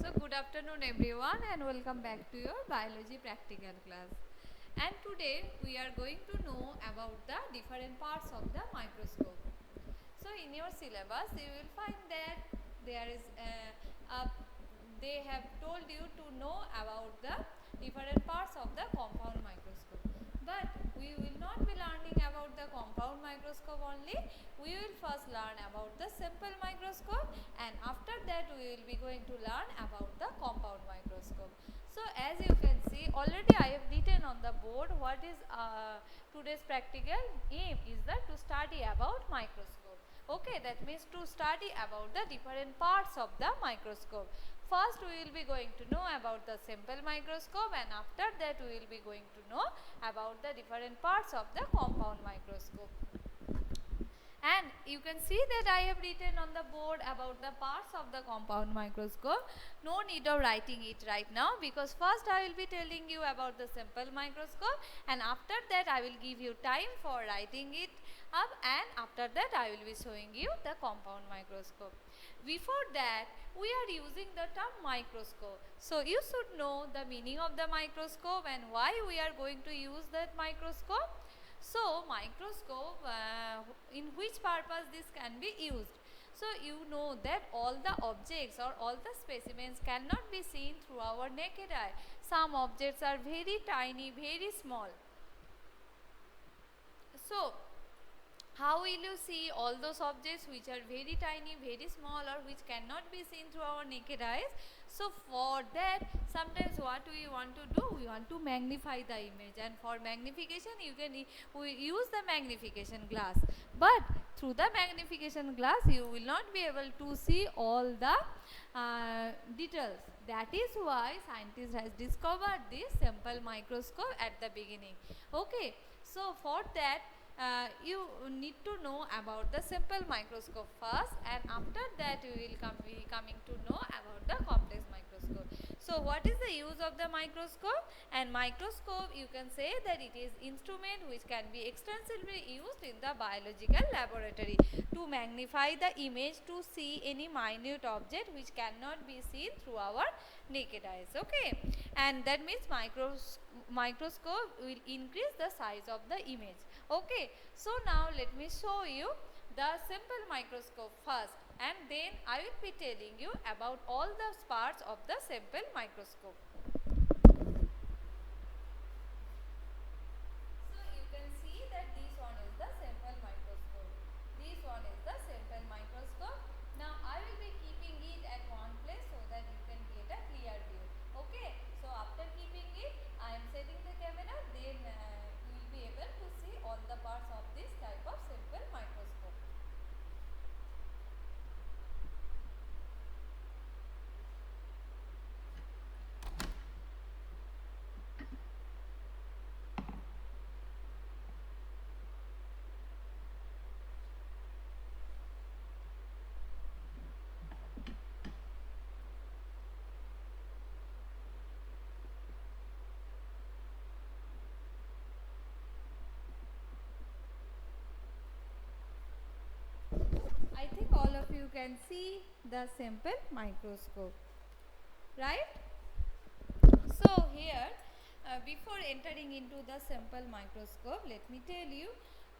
So good afternoon everyone and welcome back to your biology practical class. And today we are going to know about the different parts of the microscope. So in your syllabus you will find that there is they have told you to know about the different parts of the compound microscope. But we will not be learning about the compound microscope only. We will first learn about the simple microscope, and after that we will be going to learn about the compound microscope. So as you can see, already I have written on the board what is today's practical aim is that to study about microscope. Okay, that means to study about the different parts of the microscope. First we will be going to know about the simple microscope, and after that we will be going to know about the different parts of the compound microscope. And you can see that I have written on the board about the parts of the compound microscope. No need of writing it right now, because first I will be telling you about the simple microscope, and after that I will give you time for writing it up, and after that I will be showing you the compound microscope. Before that we are using the term microscope. So you should know the meaning of the microscope and why we are going to use that microscope. So microscope, in which purpose this can be used? So you know that all the objects or all the specimens cannot be seen through our naked eye. Some objects are very tiny, very small. So how will you see all those objects which are very tiny, very small, or which cannot be seen through our naked eyes? So for that, sometimes what we want to do, we want to magnify the image, and for magnification we use the magnification glass. But through the magnification glass you will not be able to see all the details. That is why scientists has discovered this simple microscope at the beginning. Okay, so for that you need to know about the simple microscope first, and after that you will be coming to know about the complex microscope. So what is the use of the microscope? And microscope, you can say that it is instrument which can be extensively used in the biological laboratory to magnify the image to see any minute object which cannot be seen through our naked eyes. Okay, and that means microscope will increase the size of the image. Okay, so now let me show you the simple microscope first, and then I will be telling you about all the parts of the simple microscope. So you can see that this one is the simple microscope. This one is the simple microscope. Now I will be keeping it at one place so that you can get a clear view. Okay, so after keeping it, I am setting the camera, then you will be able to see all the parts of this type of simple microscope. I think all of you can see the simple microscope, right? So here, before entering into the simple microscope, let me tell you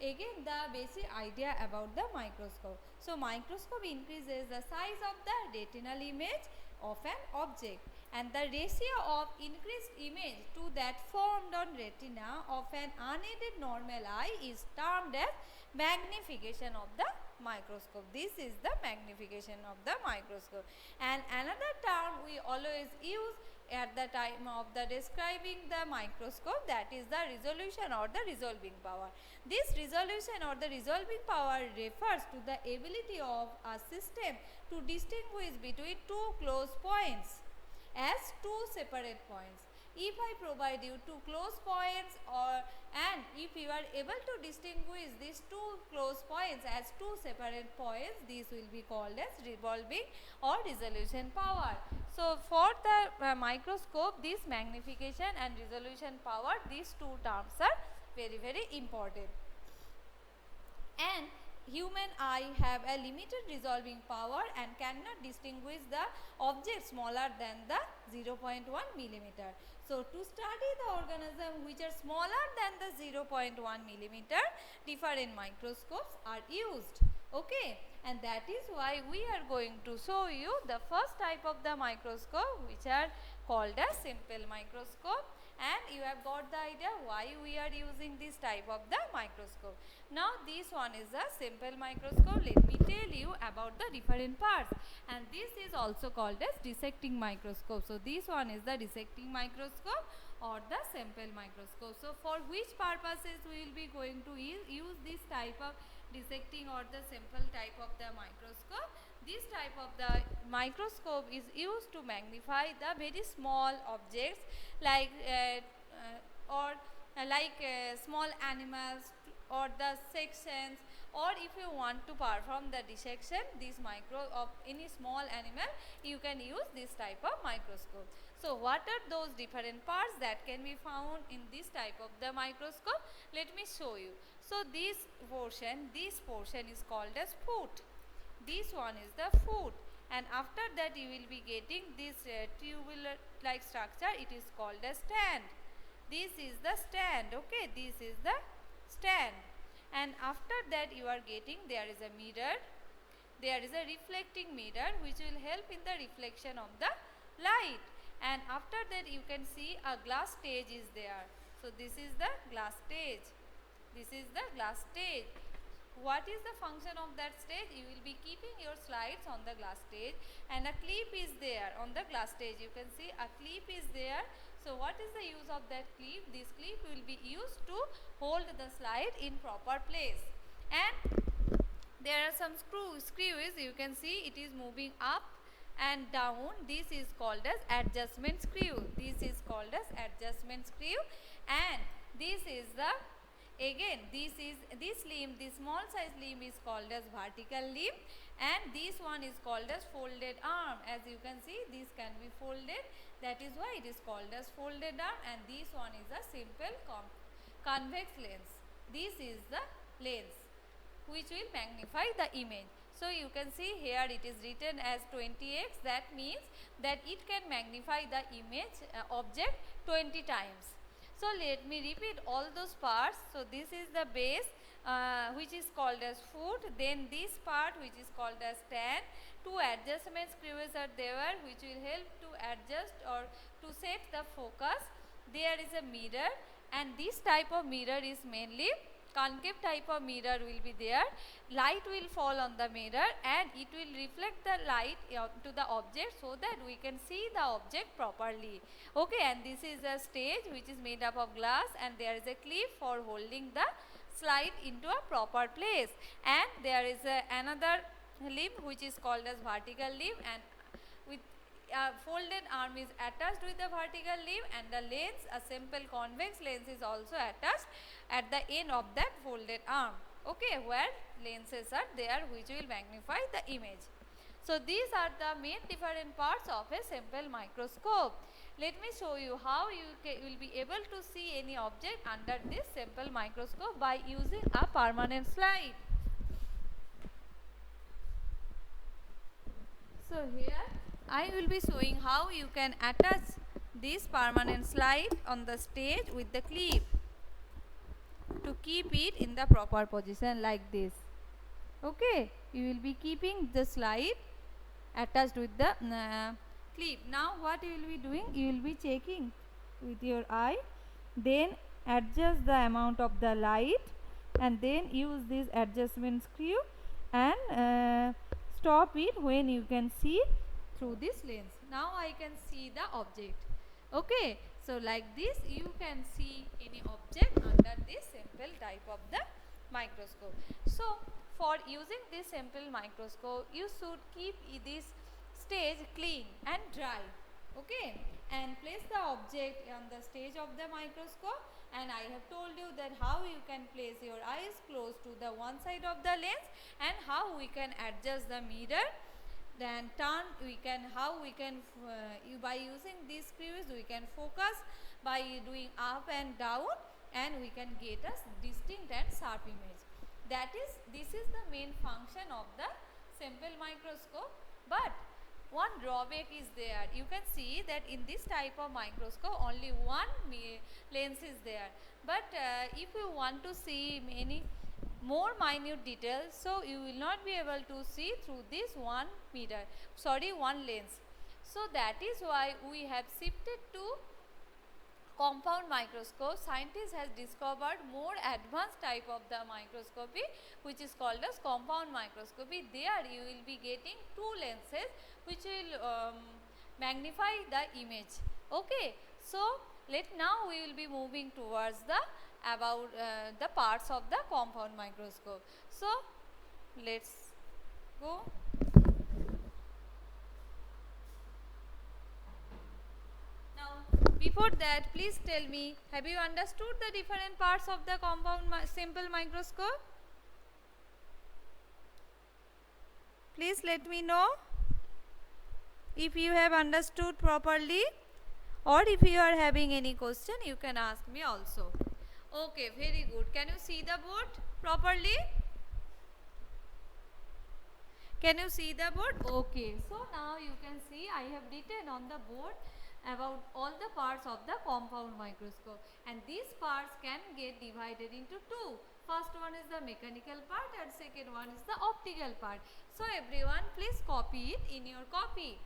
again the basic idea about the microscope. So microscope increases the size of the retinal image of an object, and the ratio of increased image to that formed on retina of an unaided normal eye is termed as magnification of the microscope. This is the magnification of the microscope. And another term we always use at the time of the describing the microscope, that is the resolution or the resolving power. This resolution or the resolving power refers to the ability of a system to distinguish between two close points as two separate points. If I provide you two close points, and if you are able to distinguish these two close points as two separate points, this will be called as revolving or resolution power. So for the microscope, this magnification and resolution power, these two terms are very important. And human eye have a limited resolving power and cannot distinguish the object smaller than the 0.1 millimeter. So, to study the organism which are smaller than the 0.1 millimeter, different microscopes are used. Okay, and that is why we are going to show you the first type of the microscope, which are called as simple microscope, and you have got the idea why we are using this type of the microscope. Now this one is a simple microscope. Let me tell you about the different parts, and this is also called as dissecting microscope. So this one is the dissecting microscope or the simple microscope. So for which purposes we will be going to use this type of dissecting or the simple type of the microscope? This type of the microscope is used to magnify the very small objects like small animals or the sections, or if you want to perform the dissection this micro of any small animal, you can use this type of microscope. So what are those different parts that can be found in this type of the microscope? Let me show you. So this portion is called as foot. This one is the foot, and after that you will be getting this tubular like structure. It is called a stand. This is the stand. Okay, this is the stand, and after that you are getting there is a mirror. There is a reflecting mirror which will help in the reflection of the light, and after that you can see a glass stage is there. So this is the glass stage. This is the glass stage. What is the function of that stage? You will be keeping your slides on the glass stage, and a clip is there on the glass stage. You can see a clip is there. So what is the use of that clip? This clip will be used to hold the slide in proper place, and there are some screws. You can see it is moving up and down. This is called as adjustment screw. This is called as adjustment screw, and this is the again this limb, this small size limb is called as vertical limb, and this one is called as folded arm. As you can see, this can be folded, that is why it is called as folded arm, and this one is a simple convex lens. This is the lens which will magnify the image. So you can see here it is written as 20x, that means that it can magnify the image object 20 times. So let me repeat all those parts. So this is the base which is called as foot, then this part which is called as stand. Two adjustment screws are there which will help to adjust or to set the focus. There is a mirror, and this type of mirror is mainly concave type of mirror will be there. Light will fall on the mirror and it will reflect the light to the object so that we can see the object properly. Okay, and this is a stage which is made up of glass, and there is a clip for holding the slide into a proper place, and there is another limb which is called as vertical limb, and with folded arm is attached with the vertical limb, and the lens, a simple convex lens, is also attached at the end of that folded arm. Okay, where lenses are there which will magnify the image. So these are the main different parts of a simple microscope. Let me show you how you will be able to see any object under this simple microscope by using a permanent slide. So here I will be showing how you can attach this permanent slide on the stage with the clip to keep it in the proper position like this. Okay, you will be keeping the slide attached with the clip. Now what you will be doing? You will be checking with your eye, then adjust the amount of the light, and then use this adjustment screw and stop it when you can see through this lens. Now I can see the object. Okay, so like this you can see any object under this simple type of the microscope. So for using this simple microscope, you should keep this stage clean and dry. Okay, and place the object on the stage of the microscope, and I have told you that how you can place your eyes close to the one side of the lens, and how we can adjust the mirror. Then turn, by using these screws we can focus by doing up and down, and we can get a distinct and sharp image. This is the main function of the simple microscope, but one drawback is there. You can see that in this type of microscope only one lens is there, but if you want to see many more minute details, so you will not be able to see through this one lens. So that is why we have shifted to compound microscope. Scientists has discovered more advanced type of the microscopy, which is called as compound microscopy. There you will be getting two lenses which will magnify the image. Okay, so now we will be moving towards the the parts of the compound microscope. So let's go. Before that, please tell me, have you understood the different parts of the compound simple microscope? Please let me know if you have understood properly, or if you are having any question, you can ask me also. Okay, very good. Can you see the board properly? Can you see the board? Okay, so now you can see I have written on the board about all the parts of the compound microscope, and these parts can get divided into two. First one is the mechanical part and second one is the optical part. So everyone, please copy it in your copy.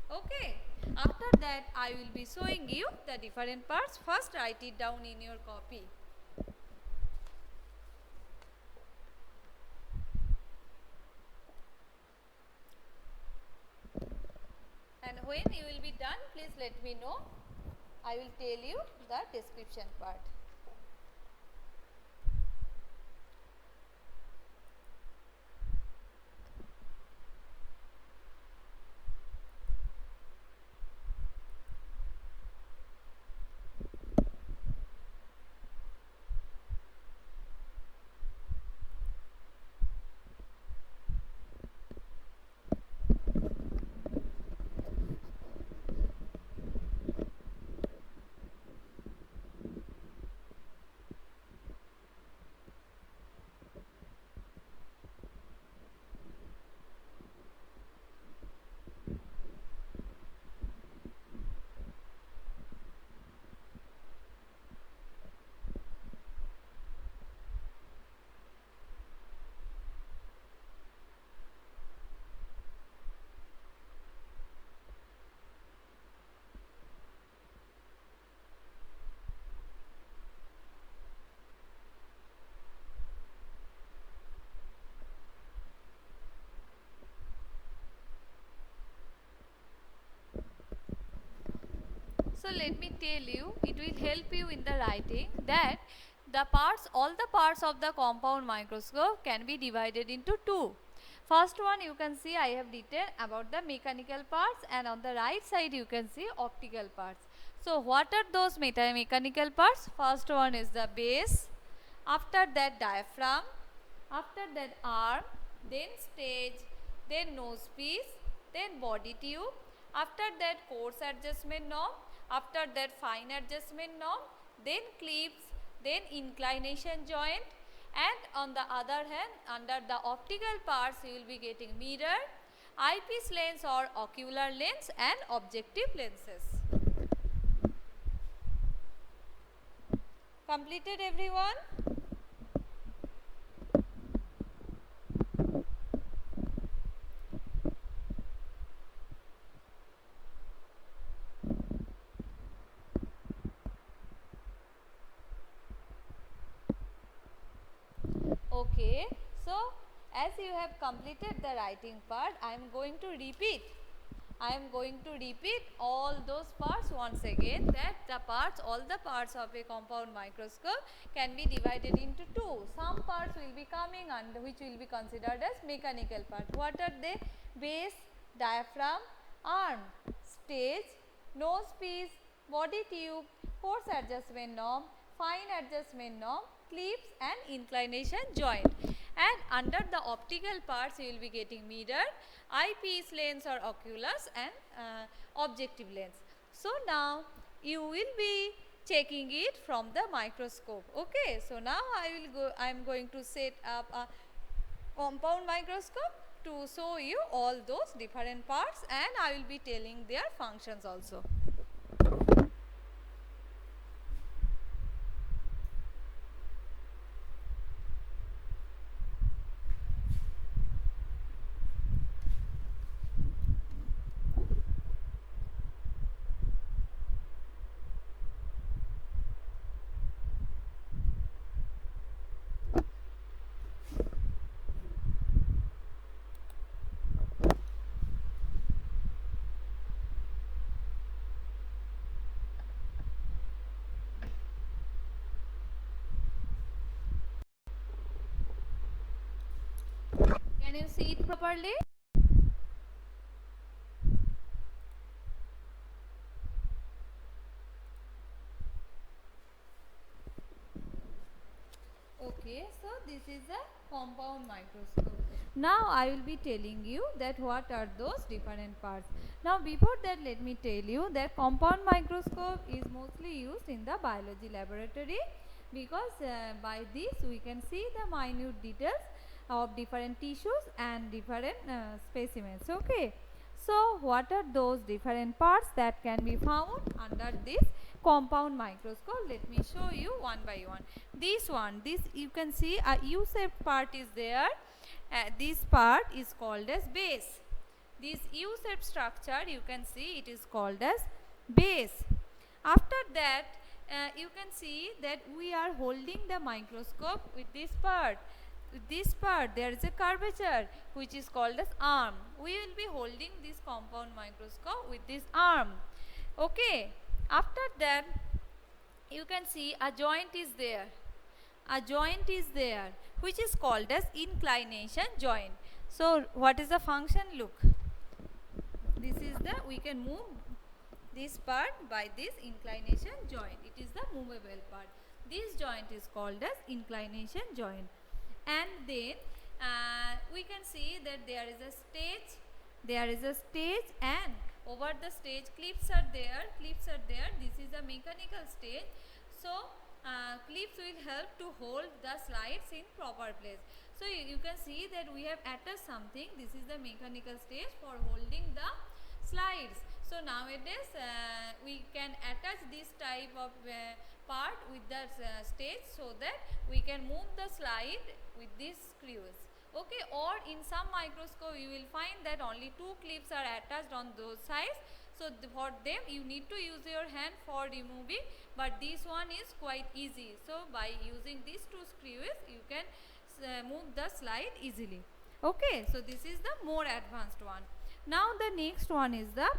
Okay, after that I will be showing you the different parts. First write it down in your copy. And when you will be done, please let me know. I will tell you the description part. So let me tell you, it will help you in the writing that all the parts of the compound microscope can be divided into two. First one you can see I have written about the mechanical parts, and on the right side you can see optical parts. So what are those mechanical parts? First one is the base, after that diaphragm, after that arm, then stage, then nose piece, then body tube, after that coarse adjustment knob, after that fine adjustment knob, then clips, then inclination joint, and on the other hand, under the optical parts you will be getting mirror, eyepiece lens or ocular lens, and objective lenses. Completed everyone? Okay, so as you have completed the writing part, I am going to repeat. I am going to repeat all those parts once again, that all the parts of a compound microscope can be divided into two. Some parts will be coming under which will be considered as mechanical part. What are they? Base, diaphragm, arm, stage, nose piece, body tube, force adjustment knob, fine adjustment knob, clips, and inclination joint. And under the optical parts you will be getting mirror, eyepiece lens or oculus, and objective lens. So now you will be checking it from the microscope. Okay, so now I am going to set up a compound microscope to show you all those different parts, and I will be telling their functions also. Can you see it properly? Okay, so this is a compound microscope. Now I will be telling you that what are those different parts. Now before that, let me tell you that compound microscope is mostly used in the biology laboratory, because by this we can see the minute details of different tissues and different specimens. Okay, so what are those different parts that can be found under this compound microscope? Let me show you one by one. This you can see a U-shaped part is there. This part is called as base. This U-shaped structure, you can see, it is called as base. After that, you can see that we are holding the microscope with this part. With this part there is a curvature which is called as arm. We will be holding this compound microscope with this arm. Okay, after that you can see a joint is there. A joint is there which is called as inclination joint. So what is the function? Look, this is the, we can move this part by this inclination joint. It is the movable part. This joint is called as inclination joint. And then we can see that there is a stage. There is a stage, and over the stage clips are there. Clips are there. This is a mechanical stage. So clips will help to hold the slides in proper place. So you can see that we have attached something. This is the mechanical stage for holding the slides. So nowadays we can attach this type of part with the stage, so that we can move the slide with these screws. Okay, or in some microscope you will find that only two clips are attached on those sides. So for them you need to use your hand for removing, but this one is quite easy. So by using these two screws you can move the slide easily. Okay, so this is the more advanced one. Now the next one is the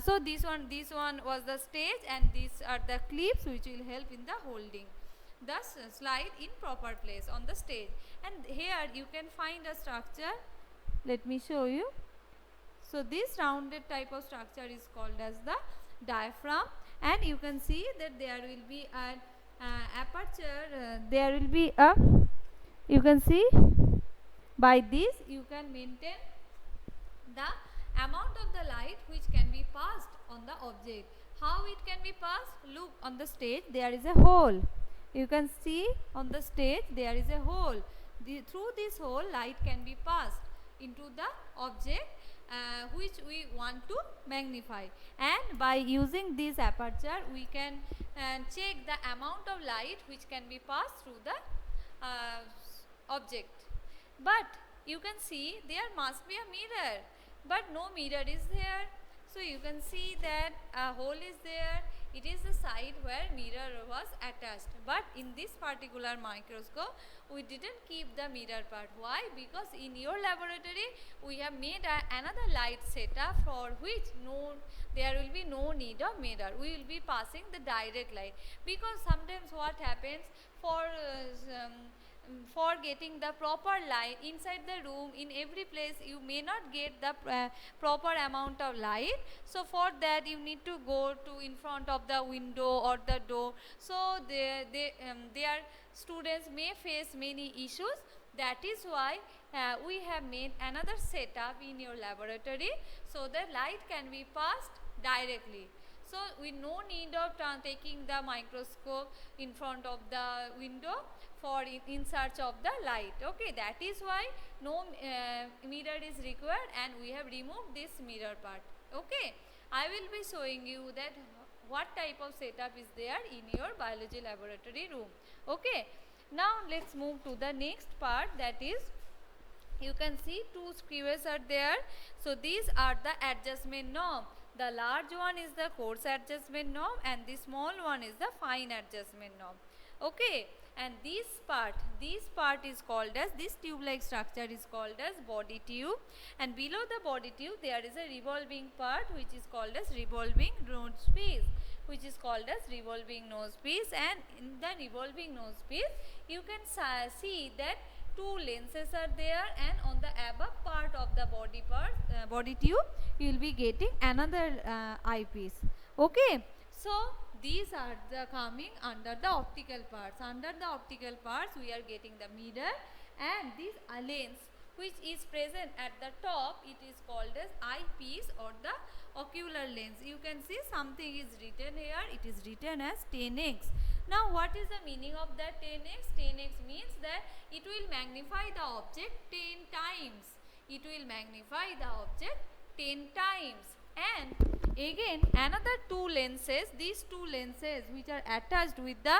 so this one was the stage, and these are the clips which will help in the holding the slide in proper place on the stage. And here you can find a structure. Let me show you. So this rounded type of structure is called as the diaphragm, and you can see that there will be an aperture. There will be a, you can see, by this you can maintain the amount of the light which can be passed on the object. How it can be passed? Look, on the stage there is a hole. You can see on the stage there is a hole. Through this hole light can be passed into the object which we want to magnify, and by using this aperture we can check the amount of light which can be passed through the object. But you can see there must be a mirror, but no mirror is here. So you can see that a hole is there. It is the side where mirror was attached, but in this particular microscope we didn't keep the mirror part. Why? Because in your laboratory we have made another light setup for which there will be no need of mirror. We will be passing the direct light, because sometimes what happens, for getting the proper light inside the room, in every place you may not get the proper amount of light. So for that you need to go to in front of the window or the door. So their students may face many issues. That is why we have made another setup in your laboratory, so that light can be passed directly. So we no need of taking the microscope in front of the window for in search of the light. Okay, that is why no mirror is required, and we have removed this mirror part. Okay, I will be showing you that what type of setup is there in your biology laboratory room. Okay, now let's move to the next part, that is, you can see two screws are there. So these are the adjustment knob. The large one is the coarse adjustment knob, and the small one is the fine adjustment knob. Okay, and this part is called as, this tube like structure is called as body tube, and below the body tube there is a revolving part which is called as revolving nose piece, and in the revolving nose piece you can see that two lenses are there, and on the above part of the body tube you will be getting another eyepiece. Okay, so these are the coming under the optical parts. Under the optical parts we are getting the mirror, and this lens which is present at the top, it is called as eyepiece or the ocular lens. You can see something is written here, it is written as 10x. Now what is the meaning of that 10x? 10x means that it will magnify the object 10 times. It will magnify the object 10 times. And again another two lenses, these two lenses which are attached with the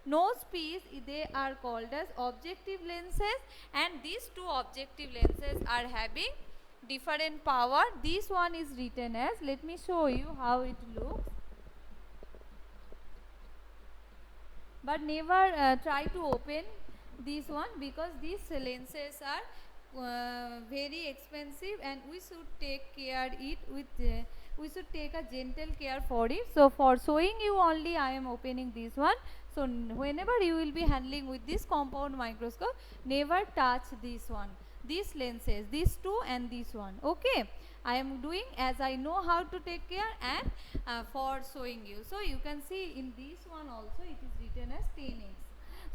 nose piece, they are called as objective lenses, and these two objective lenses are having different power. This one is written as, let me show you how it looks. But never try to open this one, because these lenses are very expensive, and we should take care it with we should take a gentle care for it. So for showing you only I am opening this one. So whenever you will be handling with this compound microscope, never touch this one, these lenses, these two and this one. Okay, I am doing as I know how to take care, and for showing you. So you can see in this one also it is written as 10x.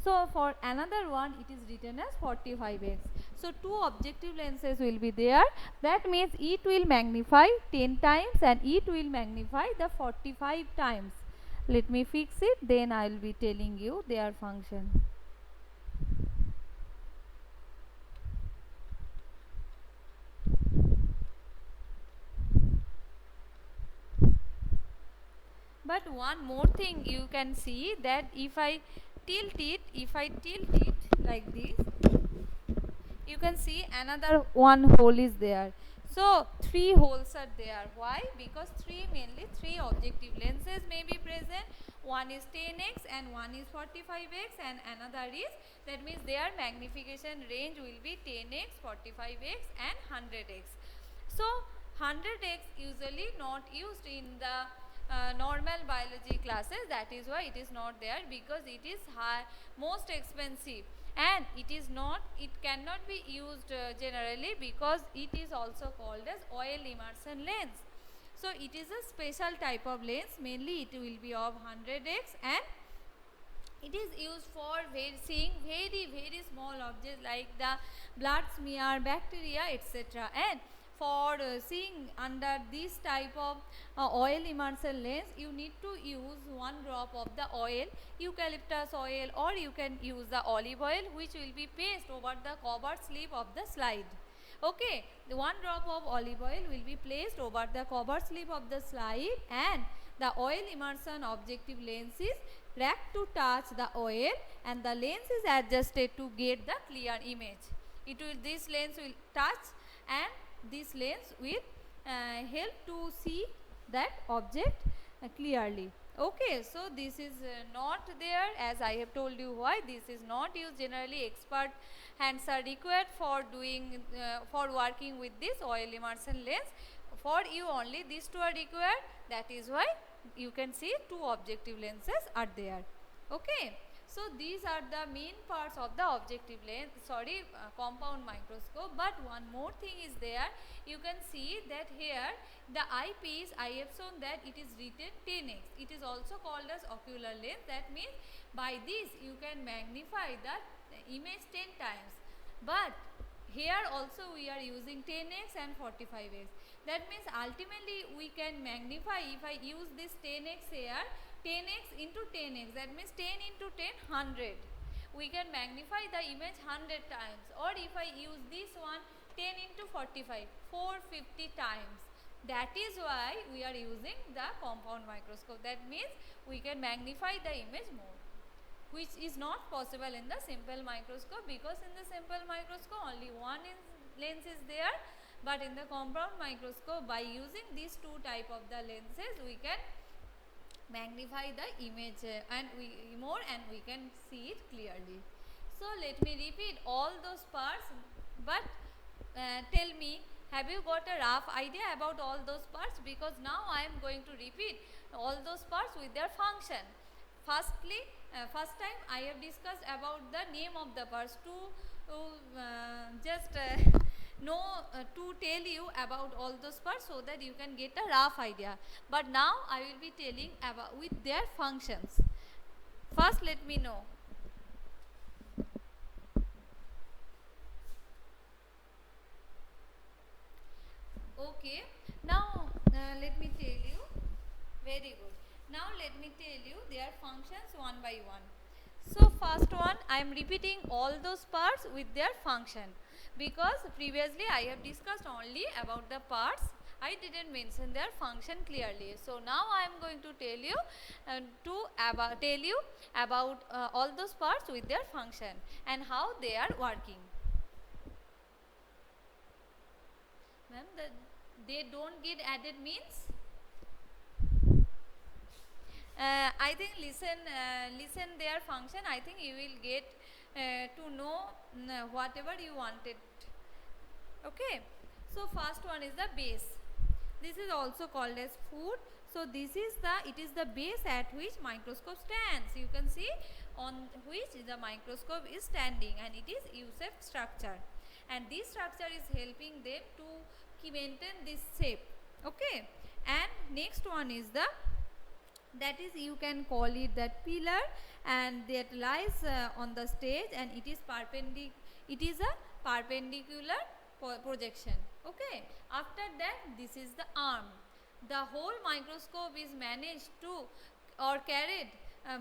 So for another one it is written as 45x. So two objective lenses will be there. That means it will magnify 10 times and it will magnify the 45 times. Let me fix it, then I will be telling you their function. But one more thing you can see, that if I tilt it like this, you can see another one hole is there. So three holes are there. Why? Because mainly three objective lenses may be present. One is 10x and one is 45x, and another is, that means their magnification range will be 10x, 45x and 100x. So 100x usually not used in the normal biology classes. That is why it is not there, because it is most expensive, and it cannot be used generally, because it is also called as oil immersion lens. So it is a special type of lens, mainly it will be of 100x, and it is used for seeing very small objects like the blood smear, bacteria, etc. And for seeing under this type of oil immersion lens, you need to use one drop of the oil, eucalyptus oil, or you can use the olive oil, which will be placed over the cover slip of the slide. Okay, the one drop of olive oil will be placed over the cover slip of the slide, and the oil immersion objective lens is racked to touch the oil, and the lens is adjusted to get the clear image. This lens will touch, and this lens will help to see that object clearly. Okay, so this is not there, as I have told you why this is not used. Generally expert hands are required for doing for working with this oil immersion lens. For you only these two are required, that is why you can see two objective lenses are there. Okay, so these are the main parts of the compound microscope. But one more thing is there. You can see that here the eyepiece, I have shown that it is written 10x. It is also called as ocular lens. That means by this you can magnify the image 10 times. But Here also we are using 10x and 45x. That means ultimately we can magnify. If I use this 10x here, 10x into 10x, that means 10 into 10, 100. We can magnify the image 100 times. Or if I use this one, 10 into 45, 450 times. That is why we are using the compound microscope. That means we can magnify the image more, which is not possible in the simple microscope, because in the simple microscope only one lens is there, but in the compound microscope by using these two type of the lenses we can magnify the image and we can see it clearly. So let me repeat all those parts, but tell me, have you got a rough idea about all those parts? Because now I am going to repeat all those parts with their function. Firstly, first time I have discussed about the name of the parts to just to tell you about all those parts so that you can get a rough idea. But now I will be telling about with their functions. First, let me know. Okay, now let me tell you. Very good. Now let me tell you their functions one by one. So first one, I am repeating all those parts with their function, because previously I have discussed only about the parts. I didn't mention their function clearly. So now I am going to tell you about all those parts with their function and how they are working. Ma'am, they don't get added means? I think listen their function. I think you will get to know whatever you wanted. Okay. So first one is the base. This is also called as foot. So this is it is the base at which microscope stands. You can see on which the microscope is standing, and it is U-shaped structure. And this structure is helping them to maintain this shape. Okay. And next one is that is, you can call it that pillar, and that lies on the stage, and it is a perpendicular projection. Okay. After that, this is the arm. The whole microscope is managed to or carried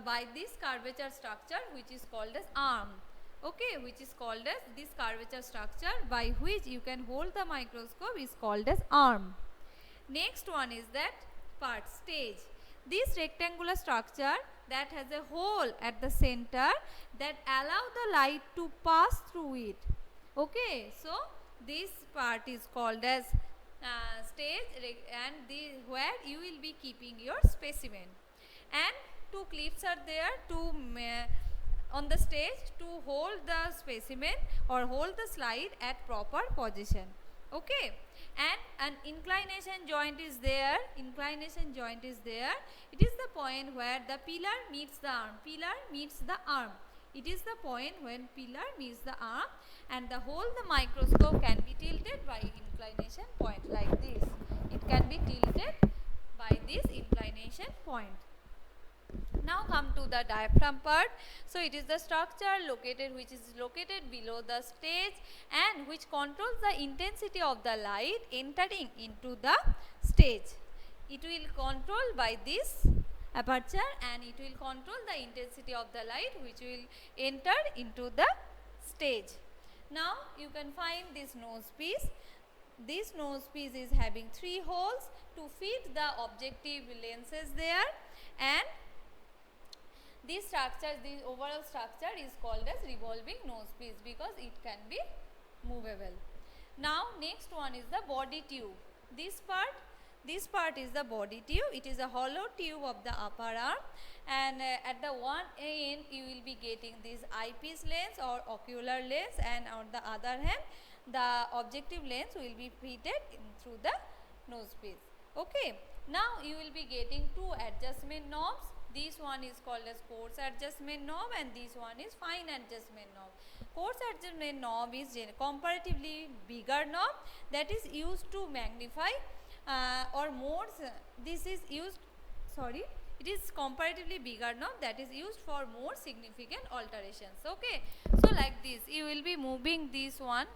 by this curvature structure, which is called as arm. Okay, which is called as this curvature structure by which you can hold the microscope is called as arm. Next one is that part, stage. This rectangular structure that has a hole at the center that allow the light to pass through it. Okay, so this part is called as stage, and where you will be keeping your specimen. And two clips are there to on the stage to hold the specimen or hold the slide at proper position. Okay. And an inclination joint is there. Inclination joint is there. It is the point where the pillar meets the arm. Pillar meets the arm. It is the point when pillar meets the arm, and the whole the microscope can be tilted by inclination point like this. It can be tilted by this inclination point. Now come to the diaphragm part. So it is the structure which is located below the stage and which controls the intensity of the light entering into the stage. It will control by this aperture, and it will control the intensity of the light which will enter into the stage. Now you can find this nose piece. This nose piece is having 3 holes to fit the objective lenses there, and this overall structure is called as revolving nose piece because it can be movable. Now next one is the body tube. This part is the body tube. It is a hollow tube of the upper arm, and at the one end you will be getting this eyepiece lens or ocular lens, and on the other hand the objective lens will be fitted through the nose piece. Okay. Now you will be getting 2 adjustment knobs. This one is called as coarse adjustment knob, and this one is fine adjustment knob. Coarse adjustment knob is comparatively bigger knob that is used to magnify or modes. This is used, it is comparatively bigger knob that is used for more significant alterations. Okay. So like this, you will be moving this one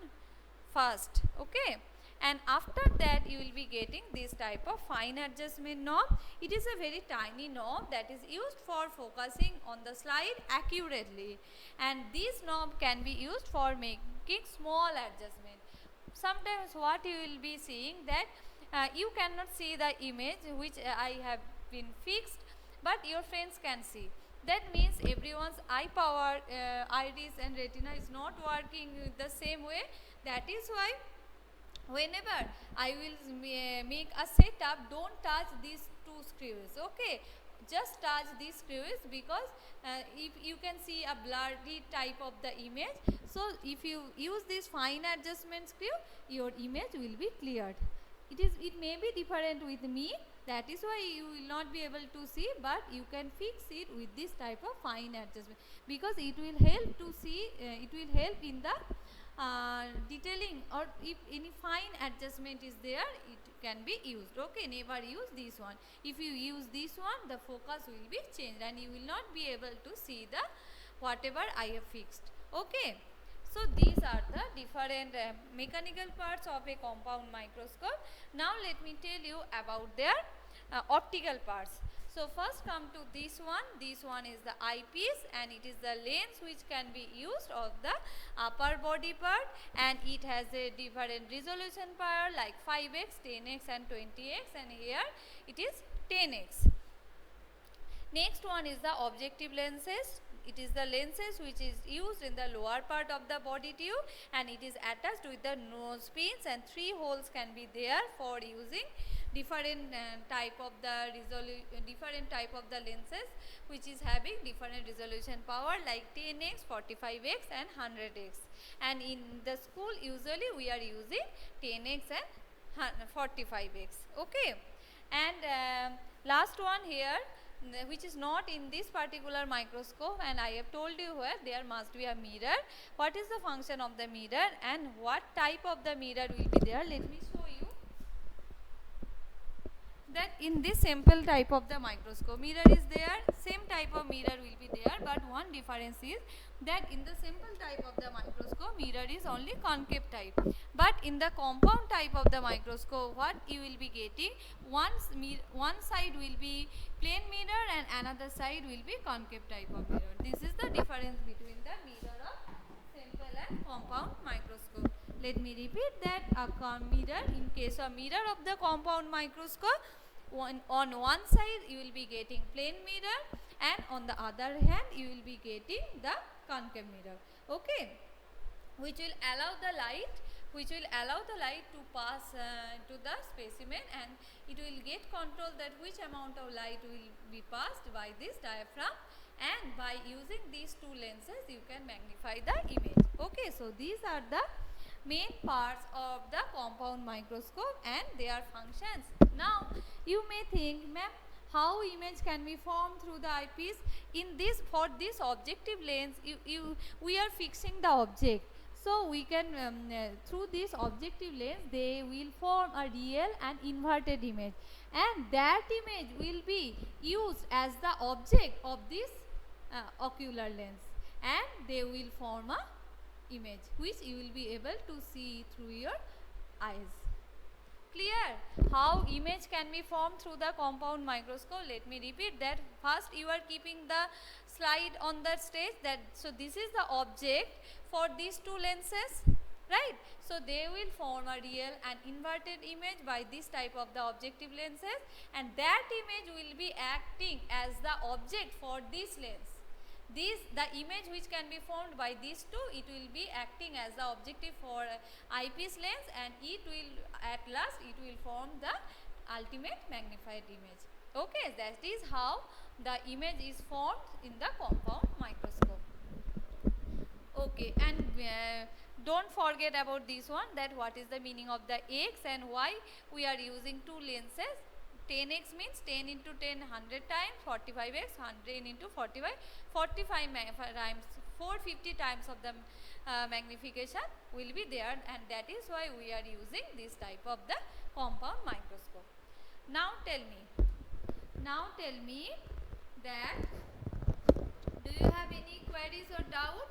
first. Okay, and after that you will be getting this type of fine adjustment knob. It is a very tiny knob that is used for focusing on the slide accurately, and this knob can be used for making small adjustment. Sometimes what you will be seeing that you cannot see the image which I have been fixed, but your friends can see. That means everyone's eye power, iris and retina is not working the same way. That is why whenever I will make a setup, don't touch these two screws. Okay, just touch these screws, because if you can see a blurry type of the image, so if you use this fine adjustment screw, your image will be cleared. It may be different with me, that is why you will not be able to see, but you can fix it with this type of fine adjustment, because it will help to see, it will help in the detailing, or if any fine adjustment is there, it can be used. Okay, never use this one. If you use this one, the focus will be changed and you will not be able to see the whatever I have fixed. Okay, so these are the different mechanical parts of a compound microscope. Now let me tell you about their optical parts. So first come to this one. This one is the eyepiece, and it is the lens which can be used of the upper body part, and it has a different resolution power like 5x, 10x and 20x, and here it is 10x. Next one is the objective lenses. It is the lenses which is used in the lower part of the body tube, and it is attached with the nose pins, and 3 holes can be there for using different type of the lenses which is having different resolution power like 10x, 45x and 100x. And in the school usually we are using 10x and 45x. Okay, and last one here, which is not in this particular microscope, and I have told you where there must be a mirror. What is the function of the mirror and what type of the mirror will be there? Let me show you that in this simple type of the microscope, mirror is there, same type of mirror will be there, but one difference is that in the simple type of the microscope, mirror is only concave type, but in the compound type of the microscope, what you will be getting, one side will be plane mirror and another side will be concave type of mirror. This is the difference between the mirror of simple and compound microscope. Let me repeat that. A mirror, in case of mirror of the compound microscope, on one side you will be getting plane mirror, and on the other hand you will be getting the concave mirror. Okay, which will allow the light to pass to the specimen, and it will get control that which amount of light will be passed by this diaphragm, and by using these two lenses you can magnify the image. Okay, so these are the main parts of the compound microscope and their functions. Now you may think, ma'am, how image can be formed through the eyepiece? For this objective lens, we are fixing the object, so we can through this objective lens they will form a real and inverted image, and that image will be used as the object of this ocular lens, and they will form a image which you will be able to see through your eyes. Clear how image can be formed through the compound microscope? Let me repeat that. First you are keeping the slide on the stage, that so this is the object for these two lenses, right? So they will form a real and inverted image by this type of the objective lenses, and that image will be acting as the object for this lens. The image which can be formed by these two, it will be acting as the objective for eyepiece lens, and it will at last it will form the ultimate magnified image. Okay, that is how the image is formed in the compound microscope. Okay, and don't forget about this one, that what is the meaning of the x and why we are using two lenses. 10x means 10 into 10 100 times, 45x 100 into 45, 45 times, 450 times of the magnification will be there, and that is why we are using this type of the compound microscope. Now tell me that, do you have any queries or doubt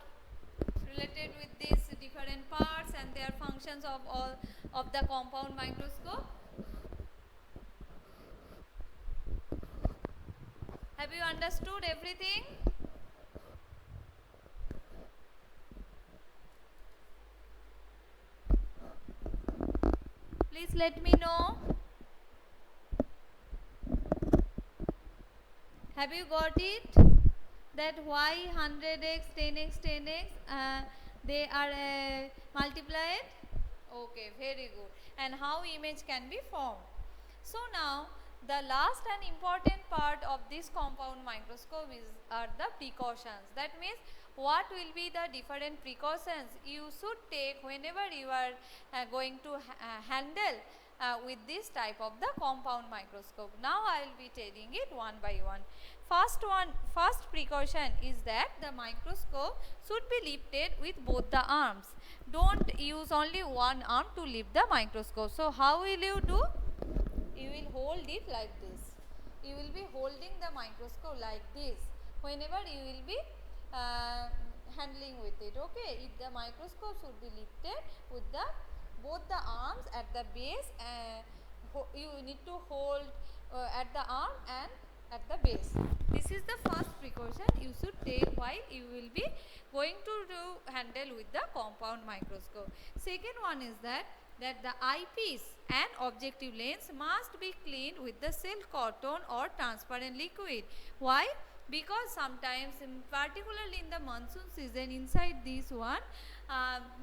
related with these different parts and their functions of all of the compound microscope? Have you understood everything? Please let me know. Have you got it? That why 100x, 10x, 10x they are multiplied? Okay, very good. And how image can be formed. So now the last and important part of this compound microscope are the precautions. That means what will be the different precautions you should take whenever you are going to handle with this type of the compound microscope. Now I will be telling it one by one. First precaution is that the microscope should be lifted with both the arms. Don't use only one arm to lift the microscope. So how will you do? You will hold it like this. You will be holding the microscope like this whenever you will be handling with it. Okay, if the microscope should be lifted with the both the arms at the base, you need to hold at the arm and at the base. This is the first precaution you should take while you will be going to handle with the compound microscope. Second one is that the eyepiece and objective lens must be cleaned with the silk cotton or transparent liquid. Why? Because sometimes, particularly in the monsoon season, inside this one,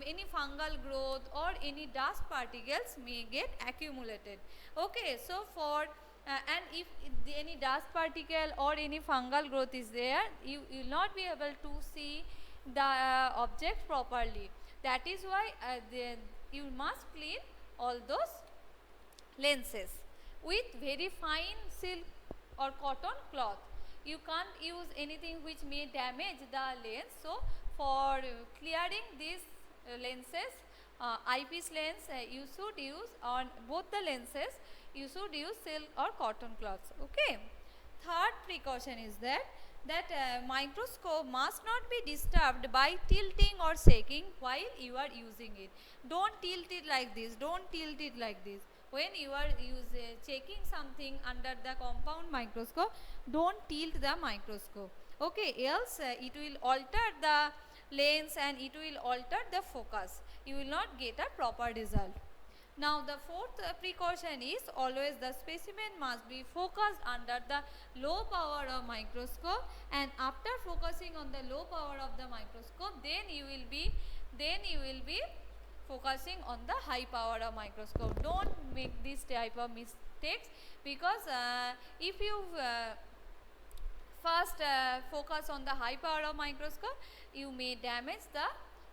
any fungal growth or any dust particles may get accumulated. Okay, so for and if any dust particle or any fungal growth is there, you will not be able to see the object properly. That is why you must clean all those lenses with very fine silk or cotton cloth. You can't use anything which may damage the lens. So for clearing these lenses, eyepiece lens, you should use on both the lenses, you should use silk or cotton cloths. Okay. Third precaution is that microscope must not be disturbed by tilting or shaking while you are using it. Don't tilt it like this. Don't tilt it like this. When you are checking something under the compound microscope, don't tilt the microscope. Okay, else it will alter the lens and it will alter the focus. You will not get a proper result. Now the fourth precaution is always the specimen must be focused under the low power of microscope, and after focusing on the low power of the microscope, then you will be focusing on the high power of microscope. Don't make this type of mistakes, because if you first focus on the high power of microscope, you may damage the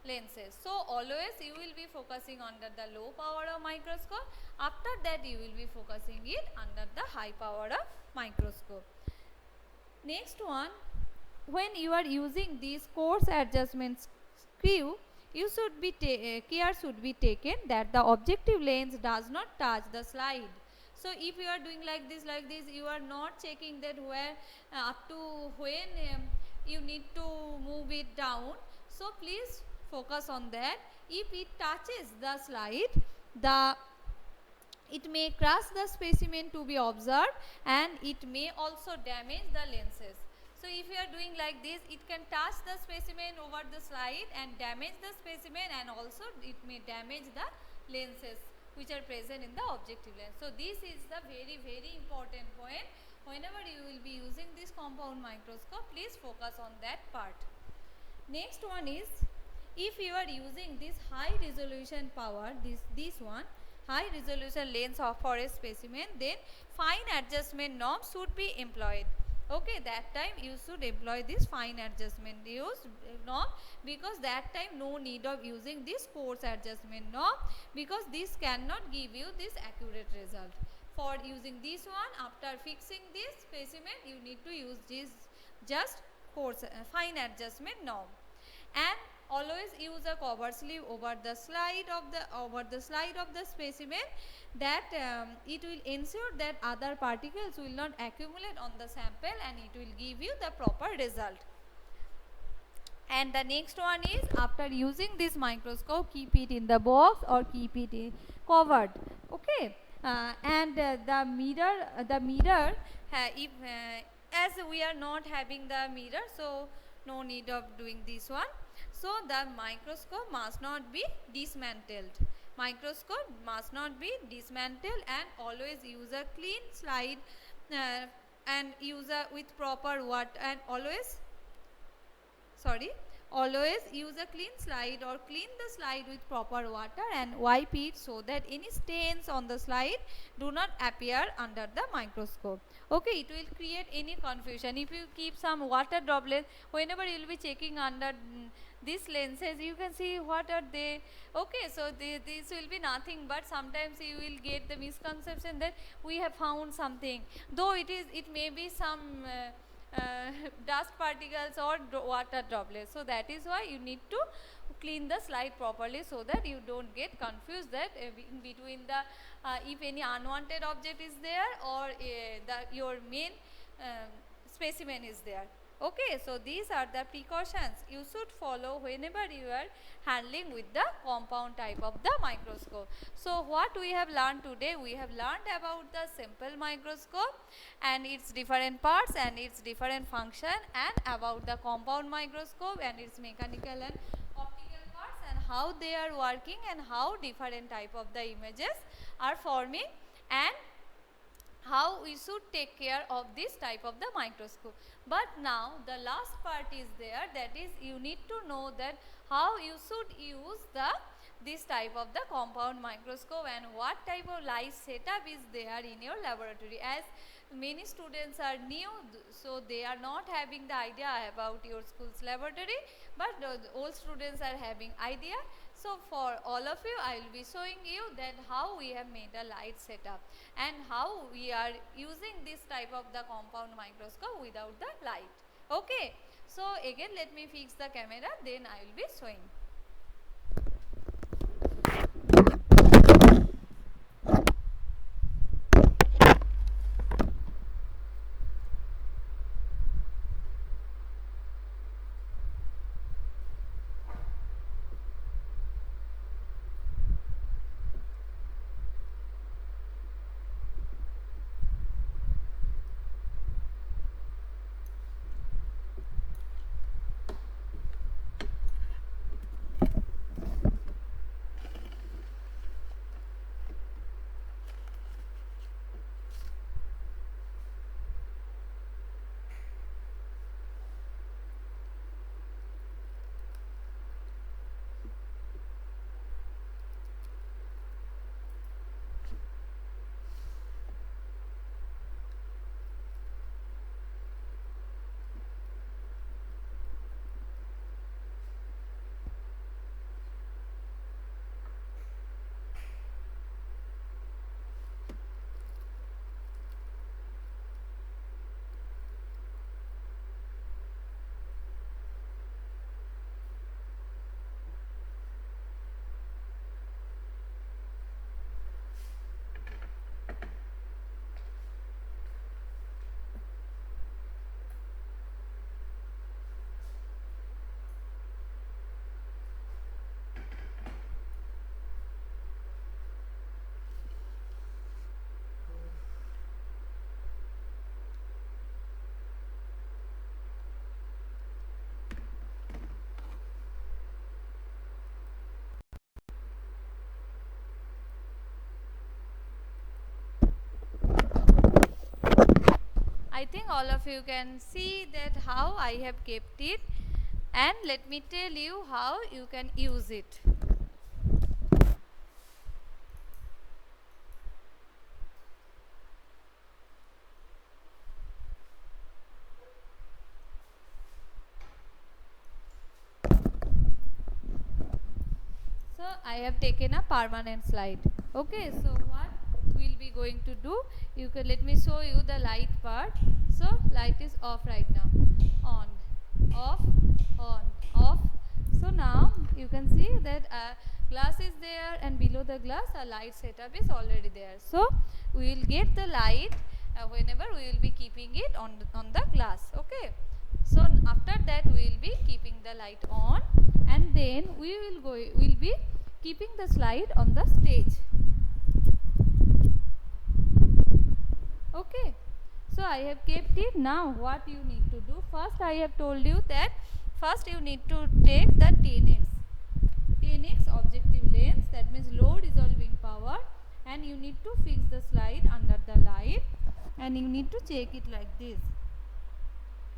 lenses. So always you will be focusing under the low power of microscope. After that you will be focusing it under the high power of microscope. Next one, when you are using this coarse adjustment screw, you should be care should be taken that the objective lens does not touch the slide. So if you are doing like this, you are not checking that where up to when you need to move it down. So please focus on that. If it touches the slide, it may crush the specimen to be observed, and it may also damage the lenses. So if you are doing like this, it can touch the specimen over the slide and damage the specimen, and also it may damage the lenses which are present in the objective lens. So this is the very important point. Whenever you will be using this compound microscope, please focus on that part. Next one is, if you are using this high resolution power, this one high resolution lens for a specimen, then fine adjustment knob should be employed. Okay, that time you should employ this fine adjustment knob, because that time no need of using this coarse adjustment knob, because this cannot give you this accurate result. For using this one, after fixing this specimen, you need to use this just coarse fine adjustment knob. And always use a cover sleeve over the slide of the specimen, that it will ensure that other particles will not accumulate on the sample, and it will give you the proper result. And the next one is, after using this microscope, keep it in the box or keep it covered. Okay. And the mirror, if as we are not having the mirror, so no need of doing this one. So the microscope must not be dismantled. Microscope must not be dismantled, and always use a clean slide and use a with proper water, and always use a clean slide or clean the slide with proper water and wipe it, so that any stains on the slide do not appear under the microscope. Okay, it will create any confusion if you keep some water droplets whenever you will be checking under these lenses. You can see what are they. Okay, so this will be nothing, but sometimes you will get the misconception that we have found something, though it may be some dust particles or water droplets. So that is why you need to clean the slide properly, so that you don't get confused that in between the if any unwanted object is there, or your main specimen is there. Okay, so these are the precautions you should follow whenever you are handling with the compound type of the microscope. So what we have learned today, we have learned about the simple microscope and its different parts and its different function, and about the compound microscope and its mechanical and optical parts, and how they are working, and how different type of the images are forming, and how we should take care of this type of the microscope. But now the last part is there, that is, you need to know that how you should use this type of the compound microscope, and what type of light setup is there in your laboratory. As many students are new, so they are not having the idea about your school's laboratory, but the old students are having idea. So for all of you, I will be showing you that how we have made a light setup, and how we are using this type of the compound microscope without the light. Okay, so again let me fix the camera, then I will be showing. I think all of you can see that how I have kept it, and let me tell you how you can use it. So I have taken a permanent slide. Okay, so what we'll be going to do, you can let me show you the light part. So light is off right now, on, off, on, off. So now you can see that glass is there, and below the glass a light setup is already there. So we will get the light whenever we will be keeping it on the glass. Okay, So after that we will be keeping the light on, and then we will be keeping the slide on the stage. Okay, so I have kept it. Now what you need to do, first I have told you that first you need to take the 10x objective lens, that means low resolving power, and you need to fix the slide under the light, and you need to check it like this.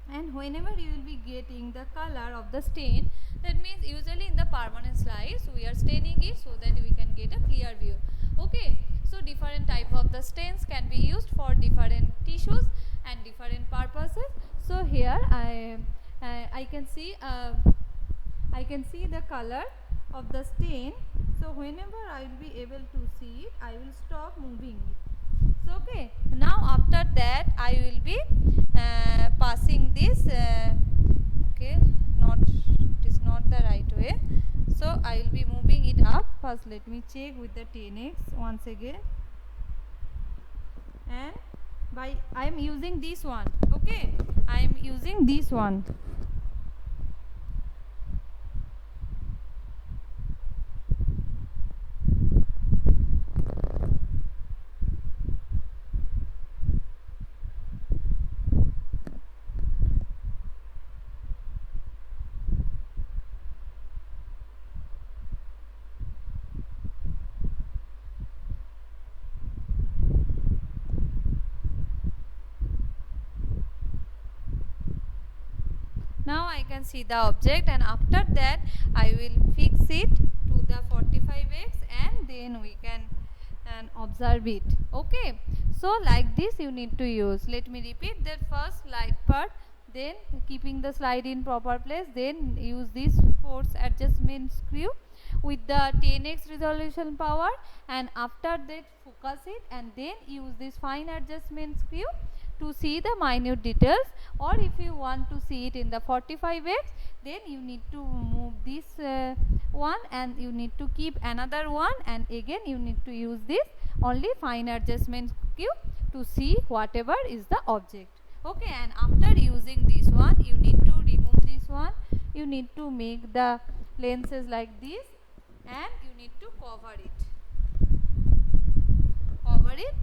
And whenever you will be getting the color of the stain, that means usually in the permanent slides we are staining it so that we can get a clear view. Okay, so different type of the stains can be used for different tissues and different purposes. So here I can see the color of the stain. So whenever I will be able to see it, I will stop moving it. So okay, now after that I will be passing this. Okay, it is not the right way. So I will be moving it up. First let me check with the 10x once again, and I am using this one. Okay, I am using this one. Now I can see the object, and after that I will fix it to the 45x, and then we can observe it. Okay, so like this you need to use. Let me repeat that: first slide part, then keeping the slide in proper place, then use this force adjustment screw with the 10x resolution power, and after that focus it, and then use this fine adjustment screw to see the minute details. Or if you want to see it in the 45x, then you need to move this one, and you need to keep another one, and again you need to use this only fine adjustment screw to see whatever is the object. Okay, and after using this one, you need to remove this one. You need to make the lenses like this, and you need to cover it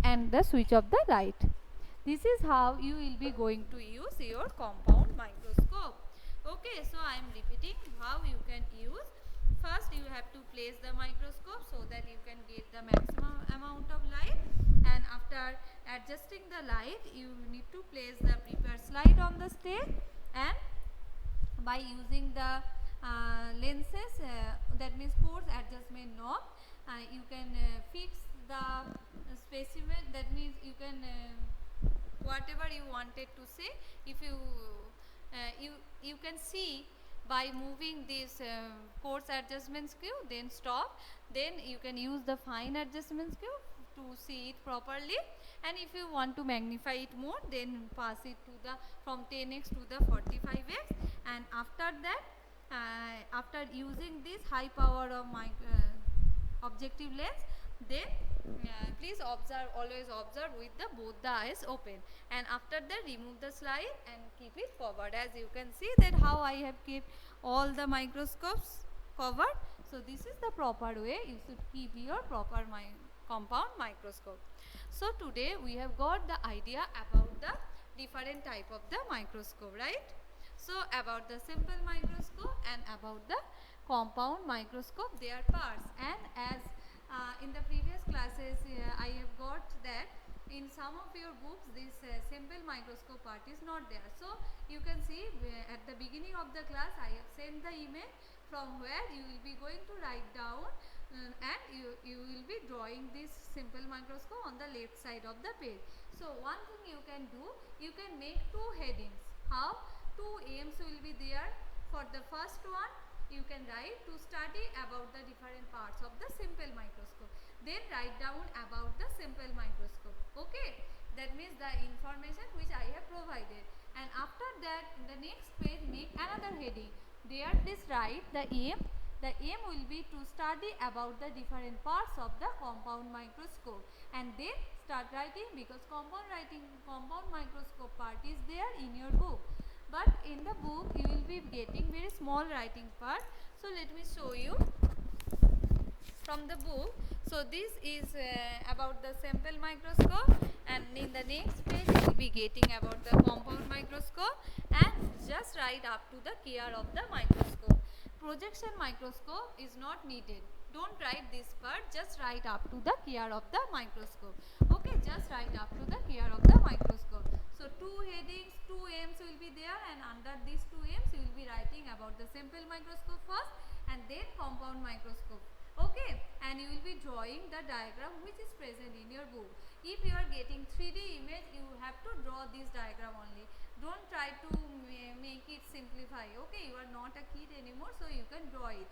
and the switch of the light. This is how you will be going to use your compound microscope. Okay, so I am repeating how you can use. First you have to place the microscope so that you can get the maximum amount of light, and after adjusting the light you need to place the prepared slide on the stage, and by using the lenses, that means force adjustment knob, you can fix the specimen, that means you can whatever you wanted to say. If you can see by moving this force adjustment screw, then stop, then you can use the fine adjustment screw to see it properly, and if you want to magnify it more, then pass it to the from 10x to the 45x, and after that after using this high power of my objective lens, then please always observe with the both the eyes open, and after that remove the slide and keep it covered. As you can see that how I have kept all the microscopes covered. So this is the proper way you should keep your proper compound microscope. So today we have got the idea about the different type of the microscope, right? So about the simple microscope and about the compound microscope, their parts. And as in the previous classes I have got that in some of your books this simple microscope part is not there. So you can see at the beginning of the class I have sent the image from where you will be going to write down and you will be drawing this simple microscope on the left side of the page. So one thing you can do, you can make two headings. How? Two aims will be there. For the first one you can write to study about the different parts of the simple microscope, then write down about the simple microscope. Okay, that means the information which I have provided, and after that in the next page make another heading. There please write the aim. The aim will be to study about the different parts of the compound microscope, and then start writing, because compound microscope part is there in your book. but in the book you will be getting very small writing part. So let me show you from the book. So this is about the sample microscope, and in the next page you will be getting about the compound microscope, and just write up to the care of the microscope. Projection microscope is not needed. Don't write this part, just write up to the care of the microscope. Okay, just write up to the care of the microscope. So two headings, two aims will be there, and under these two aims you will be writing about the sample microscope first and then compound microscope. Okay, and you will be drawing the diagram which is present in your book. If you are getting 3D image, you have to draw this diagram only. Don't try to make it simplify. Okay, you are not a kid anymore, so you can draw it.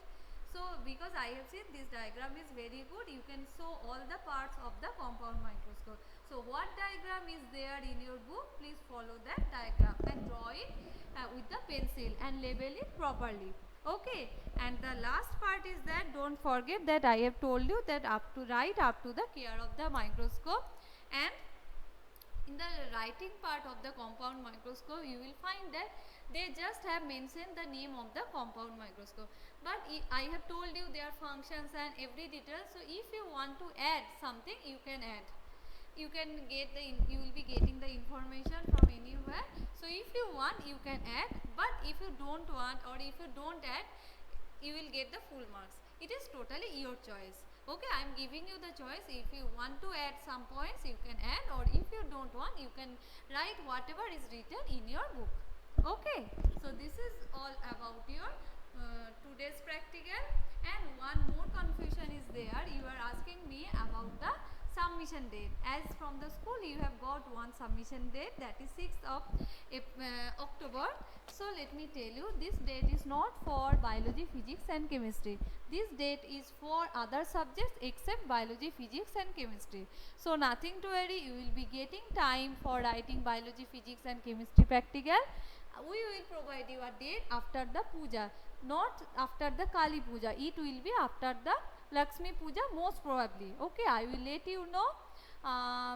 So because I have seen this diagram is very good, you can show all the parts of the compound microscope. So what diagram is there in your book, please follow that diagram and draw it with the pencil and label it properly. Okay, and the last part is that don't forget that I have told you that up to write up to the care of the microscope, and in the writing part of the compound microscope you will find that they just have mentioned the name of the compound microscope, but I have told you their functions and every detail. So if you want to add something, you can add. You can get you will be getting the information from anywhere. So if you want, you can add, but if you don't want or if you don't add, you will get the full marks. It is totally your choice. Okay, I am giving you the choice. If you want to add some points, you can add, or if you don't want, you can write whatever is written in your book. Okay, so this is all about your today's practical. And one more confusion is there. You are asking me about the submission date. As from the school you have got one submission date, that is 6th of October. So let me tell you, this date is not for biology, physics and chemistry. This date is for other subjects except biology, physics and chemistry. So nothing to worry, you will be getting time for writing biology, physics and chemistry practical. We will provide you a date after the puja, not after the Kali puja. It will be after the Lakshmi puja most probably. Okay, I will let you know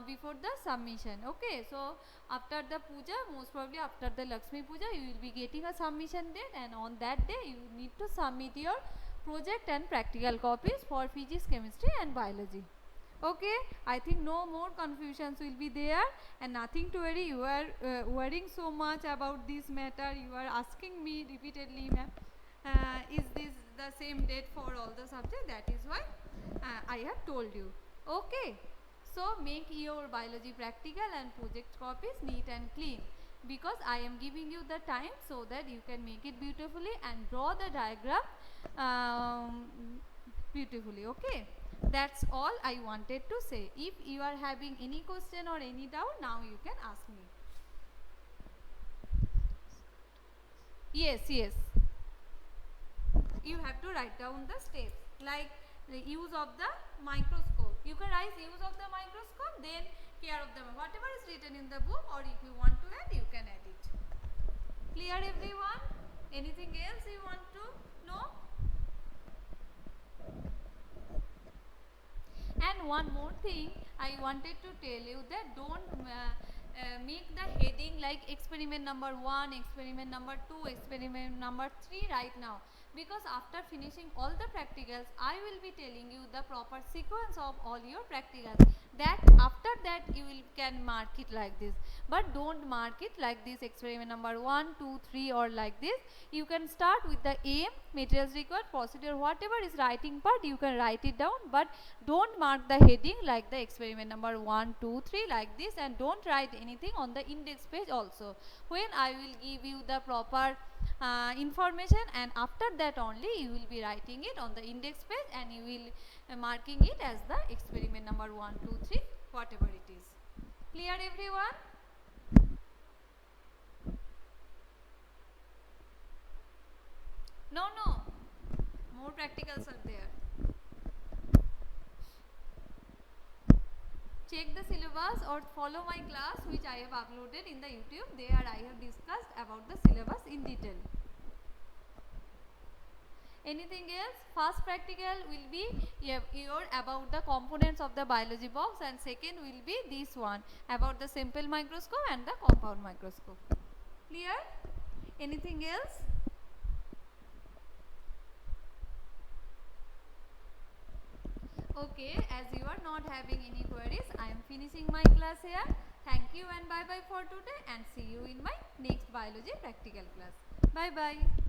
before the submission. Okay, so after the puja, most probably after the Lakshmi puja, you will be getting a submission date, and on that day you need to submit your project and practical copies for physics, chemistry and biology. Okay, I think no more confusions will be there, and nothing to worry. You are worrying so much about this matter. You are asking me repeatedly, ma'am, is this the same date for all the subjects? That is why I have told you. Okay, so make your biology practical and project copies neat and clean, because I am giving you the time so that you can make it beautifully and draw the diagram beautifully. Okay, that's all I wanted to say. If you are having any question or any doubt, now you can ask me. Yes, yes. You have to write down the steps, like the use of the microscope. You can write use of the microscope, then care of the whatever is written in the book, or if you want to add, you can add it. Clear everyone? Anything else you want to know? And one more thing I wanted to tell you, that don't make the heading like experiment number 1, experiment number 2, experiment number 3 right now, because after finishing all the practicals I will be telling you the proper sequence of all your practicals, that after that you will can mark it like this. But don't mark it like this, experiment number 1, 2, 3 or like this. You can start with the aim, materials required, procedure, whatever is writing part you can write it down, but don't mark the heading like the experiment number 1, 2, 3 like this, and don't write anything on the index page also. When I will give you the proper information, and after that only you will be writing it on the index page, and you will marking it as the experiment number 1, 2, 3, whatever it is. Clear everyone? No, more practicals are there. Check the syllabus or follow my class which I have uploaded in the YouTube. There I have discussed about the syllabus in detail. Anything else? First practical will be your about the components of the biology box, and second will be this one about the simple microscope and the compound microscope. Clear? Anything else? Okay, as you are not having any queries, I am finishing my class here. Thank you and bye bye for today, and see you in my next biology practical class. Bye bye.